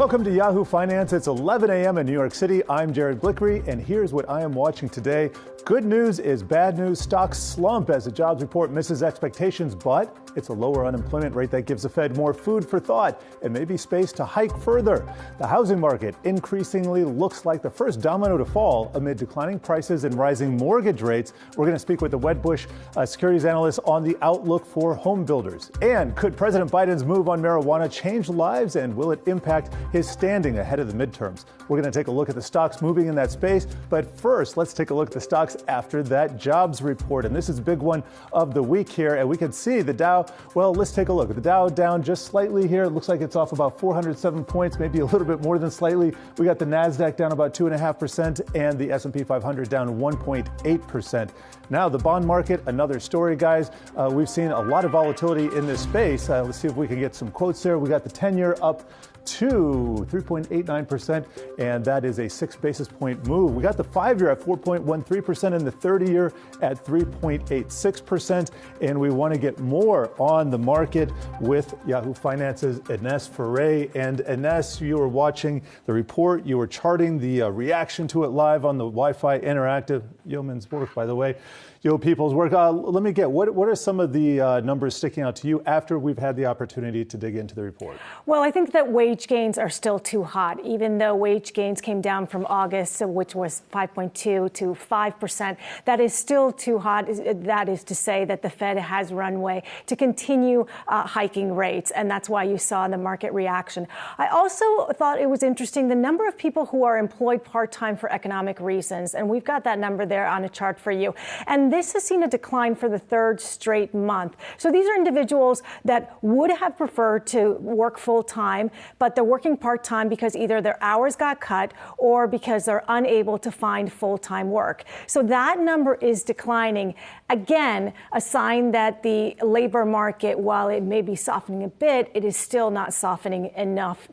Welcome to Yahoo Finance. It's 11 a.m. in New York City. I'm Jared Blickery, and here's what I am watching today. Good news is bad news. Stocks slump as the jobs report misses expectations, but it's a lower unemployment rate that gives the Fed more food for thought and maybe space to hike further. The housing market increasingly looks like the first domino to fall amid declining prices and rising mortgage rates. We're going to speak with the Wedbush securities analyst on the outlook for home builders. And could President Biden's move on marijuana change lives, and will it impact his standing ahead of the midterms? We're going to take a look at the stocks moving in that space. But first, let's take a look at the stocks after that jobs report. And this is a big one of the week here. And we can see the Dow. Well, let's take a look. The Dow down just slightly here. It looks like it's off about 407 points, maybe a little bit more than slightly. We got the NASDAQ down about 2.5% and the S&P 500 down 1.8%. Now, the bond market, another story, guys. We've seen a lot of volatility in this space. Let's see if we can get some quotes there. We got the 10-year up to 3.89%, and that is a 6 basis point move. We got the 5-year at 4.13% and the 30-year at 3.86%. And we want to get more on the market with Yahoo Finance's Ines Ferré. And Ines, you were watching the report. You were charting the reaction to it live on the Wi-Fi Interactive. Yeoman's work, by the way. Yo People's work. Let me get, what are some of the numbers sticking out to you after we've had the opportunity to dig into the report? Well, I think that wage gains are still too hot, even though wage gains came down from August, which was 5.2 to 5%. That is still too hot. That is to say that the Fed has runway to continue hiking rates, and that's why you saw the market reaction. I also thought it was interesting the number of people who are employed part-time for economic reasons, and we've got that number there on a chart for you. And this has seen a decline for the third straight month. So these are individuals that would have preferred to work full-time, but they're working part-time because either their hours got cut or because they're unable to find full-time work. So that number is declining. Again, a sign that the labor market, while it may be softening a bit, it is still not softening enough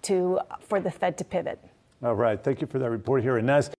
for the Fed to pivot. All right. Thank you for that report here, Ines.